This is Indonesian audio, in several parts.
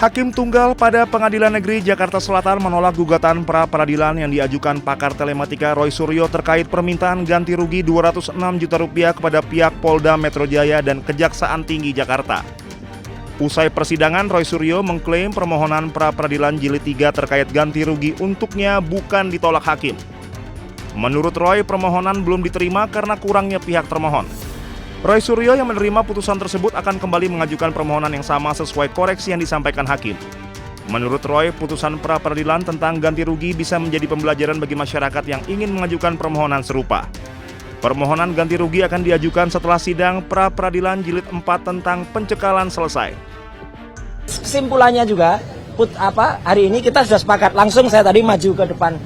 Hakim Tunggal pada Pengadilan Negeri Jakarta Selatan menolak gugatan pra-peradilan yang diajukan pakar telematika Roy Suryo terkait permintaan ganti rugi Rp206 juta kepada pihak Polda Metro Jaya dan Kejaksaan Tinggi Jakarta. Usai persidangan, Roy Suryo mengklaim permohonan pra-peradilan jilid 3 terkait ganti rugi untuknya bukan ditolak hakim. Menurut Roy, permohonan belum diterima karena kurangnya pihak termohon. Roy Suryo yang menerima putusan tersebut akan kembali mengajukan permohonan yang sama sesuai koreksi yang disampaikan hakim. Menurut Roy, putusan pra-peradilan tentang ganti rugi bisa menjadi pembelajaran bagi masyarakat yang ingin mengajukan permohonan serupa. Permohonan ganti rugi akan diajukan setelah sidang pra-peradilan jilid 4 tentang pencekalan selesai. Kesimpulannya juga, hari ini kita sudah sepakat, langsung saya tadi maju ke depan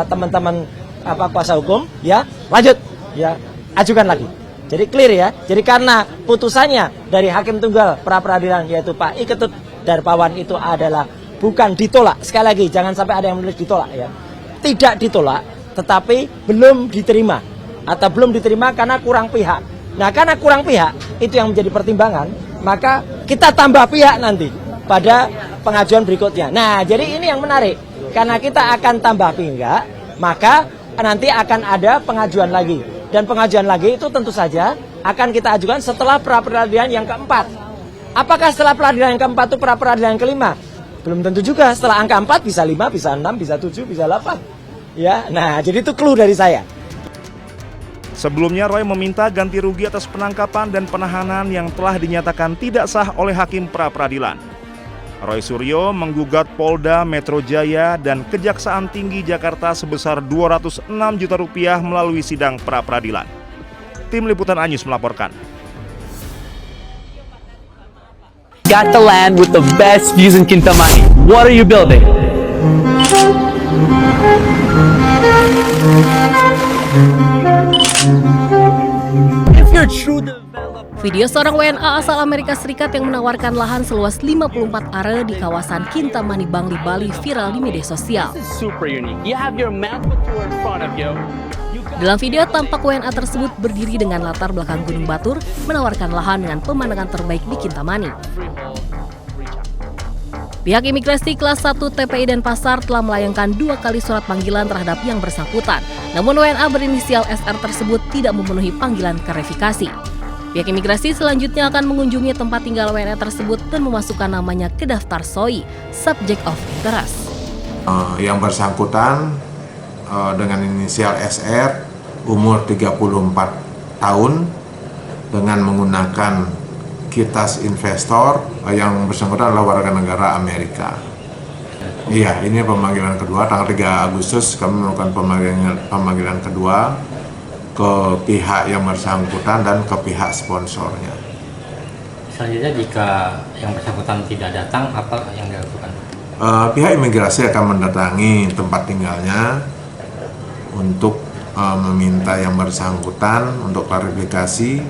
teman-teman kuasa hukum, ya lanjut, ya ajukan lagi. Jadi clear ya. Jadi karena putusannya dari Hakim Tunggal pra-peradilan yaitu Pak I Ketut Darpawan itu adalah bukan ditolak. Sekali lagi jangan sampai ada yang menulis ditolak ya. Tidak ditolak, tetapi belum diterima atau belum diterima karena kurang pihak. Nah, karena kurang pihak itu yang menjadi pertimbangan, maka kita tambah pihak nanti pada pengajuan berikutnya. Nah, jadi ini yang menarik. Karena kita akan tambah pihak, maka nanti akan ada pengajuan lagi. Dan pengajuan lagi itu tentu saja akan kita ajukan setelah pra-peradilan yang keempat. Apakah setelah peradilan yang keempat itu pra-peradilan yang kelima? Belum tentu juga. Setelah angka 4 bisa 5, bisa 6, bisa 7, bisa 8. Ya, nah jadi itu clue dari saya. Sebelumnya, Roy meminta ganti rugi atas penangkapan dan penahanan yang telah dinyatakan tidak sah oleh hakim pra-peradilan. Roy Suryo menggugat Polda Metro Jaya dan Kejaksaan Tinggi Jakarta sebesar Rp206 juta melalui sidang pra-peradilan. Tim Liputan Anyus melaporkan. Got the land with the best views in Kintamani. What are you building? If you're true developer. Video seorang WNA asal Amerika Serikat yang menawarkan lahan seluas 54 are di kawasan Kintamani, Bangli, Bali viral di media sosial. Super unique. You have your mountain tour in front of you. Dalam video tampak WNA tersebut berdiri dengan latar belakang Gunung Batur, menawarkan lahan dengan pemandangan terbaik di Kintamani. Pihak imigrasi kelas 1 TPI Denpasar telah melayangkan 2 kali surat panggilan terhadap yang bersangkutan. Namun WNA berinisial SR tersebut tidak memenuhi panggilan klarifikasi. Pihak imigrasi selanjutnya akan mengunjungi tempat tinggal WNA tersebut dan memasukkan namanya ke daftar SOI, Subject of Interest. Yang bersangkutan dengan inisial SR, umur 34 tahun, dengan menggunakan kitas investor, yang bersangkutan adalah warga negara Amerika. Iya, ini pemanggilan kedua, tanggal 3 Agustus kami melakukan pemanggilan kedua ke pihak yang bersangkutan dan ke pihak sponsornya. Selanjutnya jika yang bersangkutan tidak datang, apa yang dilakukan? Pihak imigrasi akan mendatangi tempat tinggalnya untuk meminta yang bersangkutan untuk klarifikasi,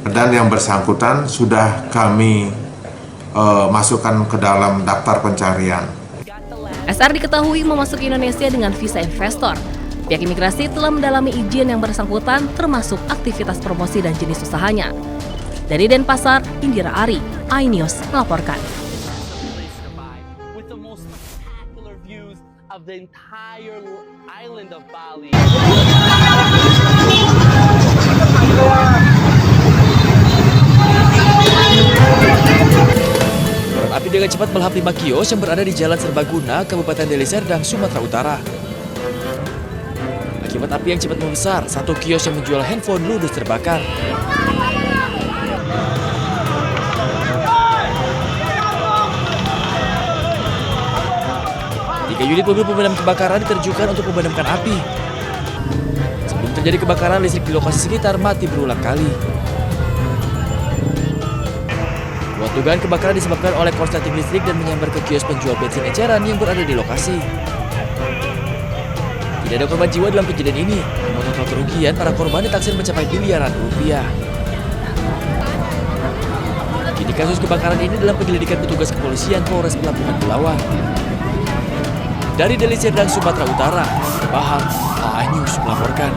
dan yang bersangkutan sudah kami masukkan ke dalam daftar pencarian. SR diketahui memasuki Indonesia dengan visa investor. Pihak imigrasi telah mendalami izin yang bersangkutan termasuk aktivitas promosi dan jenis usahanya. Dari Denpasar, Indira Ari, iNews melaporkan. Api dengan cepat melahap 5 kios yang berada di Jalan Serbaguna, Kabupaten Deli Serdang, Sumatera Utara. Akibat api yang cepat membesar, 1 kios yang menjual handphone ludes terbakar. Tiga unit mobil pemadam kebakaran diterjunkan untuk memadamkan api. Sebelum terjadi kebakaran, listrik di lokasi sekitar mati berulang kali. Kuat dugaan kebakaran disebabkan oleh korsleting listrik dan menyambar ke kios penjual bensin eceran yang berada di lokasi. Tidak ada korban jiwa dalam kejadian ini, namun total kerugian para korban ditaksir mencapai miliaran rupiah. Kini kasus kebakaran ini dalam penyelidikan petugas kepolisian Polres Pelabuhan Belawan. Dari Deli Serdang, Sumatera Utara, Bahar, iNews melaporkan.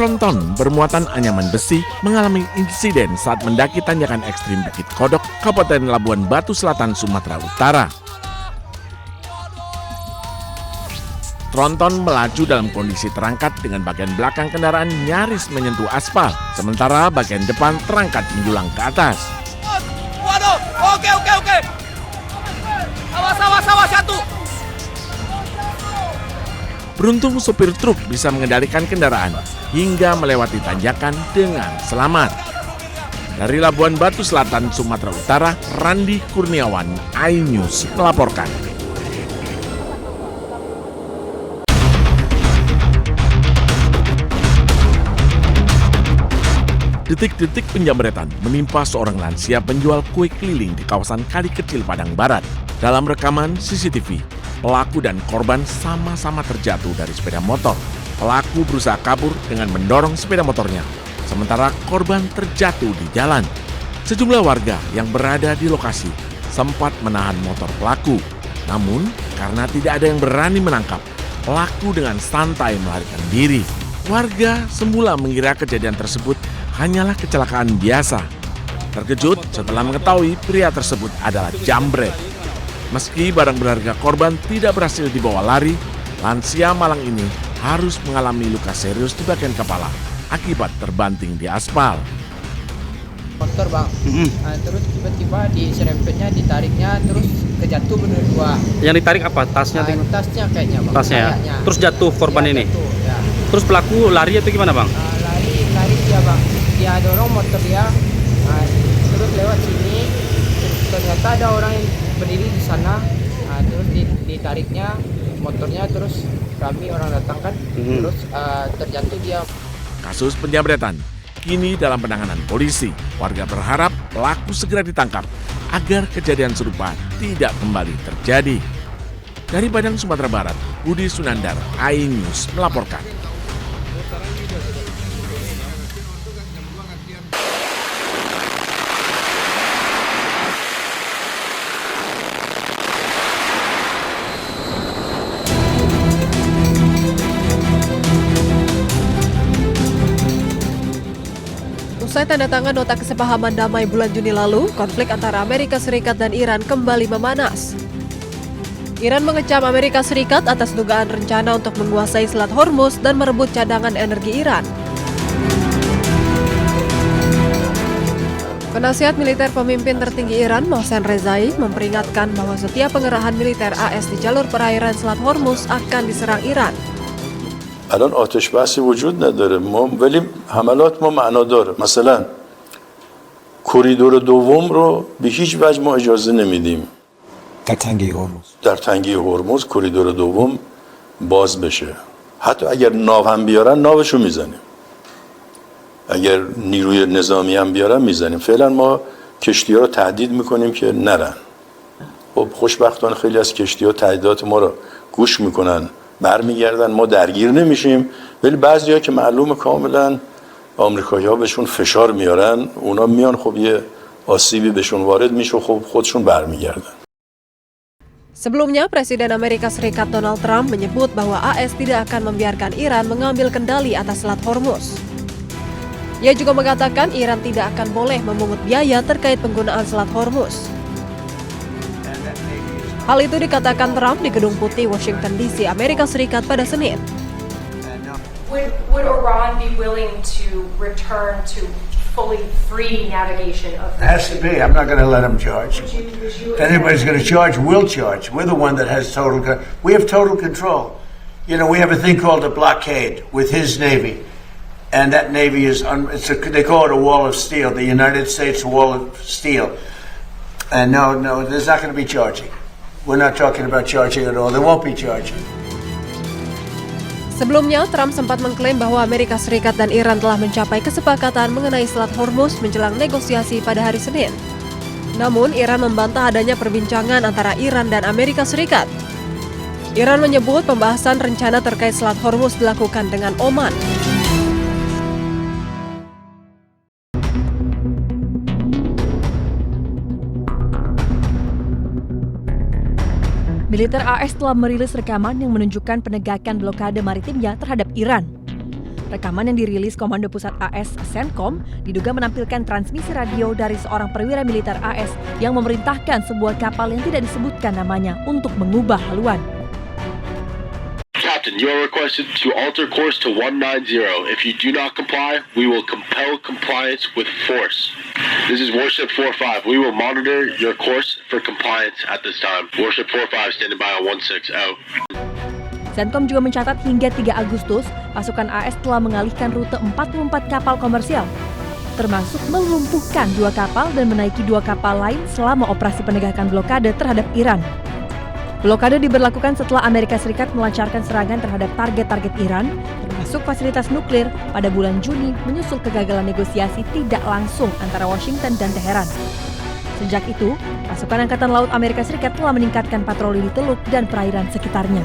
tronton bermuatan anyaman besi mengalami insiden saat mendaki tanjakan ekstrim Bukit Kodok, Kabupaten Labuan Batu Selatan, Sumatera Utara. Tronton melaju dalam kondisi terangkat dengan bagian belakang kendaraan nyaris menyentuh aspal, sementara bagian depan terangkat menjulang ke atas. Waduh, oke. Awas, satu. Beruntung supir truk bisa mengendalikan kendaraan hingga melewati tanjakan dengan selamat. Dari Labuan Batu Selatan, Sumatera Utara, Randi Kurniawan, iNews melaporkan. Detik-detik penjamretan menimpa seorang lansia penjual kue keliling di kawasan Kali Kecil, Padang Barat. Dalam rekaman CCTV, pelaku dan korban sama-sama terjatuh dari sepeda motor. Pelaku berusaha kabur dengan mendorong sepeda motornya, sementara korban terjatuh di jalan. Sejumlah warga yang berada di lokasi sempat menahan motor pelaku. Namun, karena tidak ada yang berani menangkap, pelaku dengan santai melarikan diri. Warga semula mengira kejadian tersebut hanyalah kecelakaan biasa. Terkejut setelah mengetahui pria tersebut adalah jambret. Meski barang berharga korban tidak berhasil dibawa lari, lansia Malang ini harus mengalami luka serius di bagian kepala akibat terbanting di aspal. Motor bang, terus tiba-tiba diserempetnya, ditariknya, terus kejatuh berdua. Yang ditarik apa? Tasnya? Tasnya kayaknya bang. Tasnya ya? Terus jatuh korban ini? Jatuh, ya. Terus pelaku lari atau gimana bang? Lari dia bang, dia dorong motor dia, terus lewat sini, ternyata ada orang yang berdiri di sana, terus ditariknya motornya, terus kami orang datang kan, terus terjatuh dia. Kasus penjamretan kini dalam penanganan polisi. Warga berharap pelaku segera ditangkap agar kejadian serupa tidak kembali terjadi. Dari Padang, Sumatera Barat, Budi Sunandar, iNews melaporkan. Usai tanda tangan nota kesepahaman damai bulan Juni lalu, konflik antara Amerika Serikat dan Iran kembali memanas. Iran mengecam Amerika Serikat atas dugaan rencana untuk menguasai Selat Hormuz dan merebut cadangan energi Iran. Penasihat militer pemimpin tertinggi Iran, Mohsen Rezai, memperingatkan bahwa setiap pengerahan militer AS di jalur perairan Selat Hormuz akan diserang Iran. الان آتش بحثی وجود نداره ولی حملات ما معنا داره. مثلا کوریدور دوم رو به هیچ وجه ما اجازه نمیدیم در تنگه هرمز کوریدور دوم باز بشه. حتی اگر ناو هم بیارن ناوشو میزنیم، اگر نیروی نظامی هم بیارن میزنیم. فعلا ما کشتی ها رو تهدید میکنیم که نرن. خب خوشبختانه خیلی از کشتی ها تهدیدات ما رو گوش میکنن، برمیگردن، ما درگیر نمیشیم. ولی بعضیا که معلومه کاملا آمریکایی‌ها بهشون فشار میارن، اونا میان خب یه آسیبی بهشون وارد میشه، خب خودشون برمیگردن. Sebelumnya, Presiden Amerika Serikat Donald Trump menyebut bahwa AS tidak akan membiarkan Iran mengambil kendali atas Selat Hormuz. Ia juga mengatakan Iran tidak akan boleh memungut biaya terkait penggunaan Selat Hormuz. Hal itu dikatakan Trump di Gedung Putih, Washington DC, Amerika Serikat pada Senin. Would Iran be willing to return to fully free navigation of the Has to be. I'm not going to let them charge. If anybody's going to charge, we'll charge. We're the one that has we have total control. You know, we have a thing called a blockade with his Navy. And that Navy is, they call it a wall of steel, the United States wall of steel. And no, there's not going to be charging. We're not talking about charging at all. There won't be charging. Sebelumnya, Trump sempat mengklaim bahwa Amerika Serikat dan Iran telah mencapai kesepakatan mengenai Selat Hormuz menjelang negosiasi pada hari Senin. Namun, Iran membantah adanya perbincangan antara Iran dan Amerika Serikat. Iran menyebut pembahasan rencana terkait Selat Hormuz dilakukan dengan Oman. Militer AS telah merilis rekaman yang menunjukkan penegakan blokade maritimnya terhadap Iran. Rekaman yang dirilis Komando Pusat AS CENTCOM diduga menampilkan transmisi radio dari seorang perwira militer AS yang memerintahkan sebuah kapal yang tidak disebutkan namanya untuk mengubah haluan. Captain, you are requested to alter course to 190. If you do not comply, we will compel compliance with force. This is Warship 45. We will monitor your course for compliance at this time. Warship 45 standing by on 16 out. CENTCOM juga mencatat hingga 3 Agustus, pasukan AS telah mengalihkan rute 44 kapal komersial, termasuk melumpuhkan 2 kapal dan menaiki 2 kapal lain selama operasi penegakan blokade terhadap Iran. Blokade diberlakukan setelah Amerika Serikat melancarkan serangan terhadap target-target Iran, termasuk fasilitas nuklir pada bulan Juni menyusul kegagalan negosiasi tidak langsung antara Washington dan Teheran. Sejak itu, pasukan Angkatan Laut Amerika Serikat telah meningkatkan patroli di teluk dan perairan sekitarnya.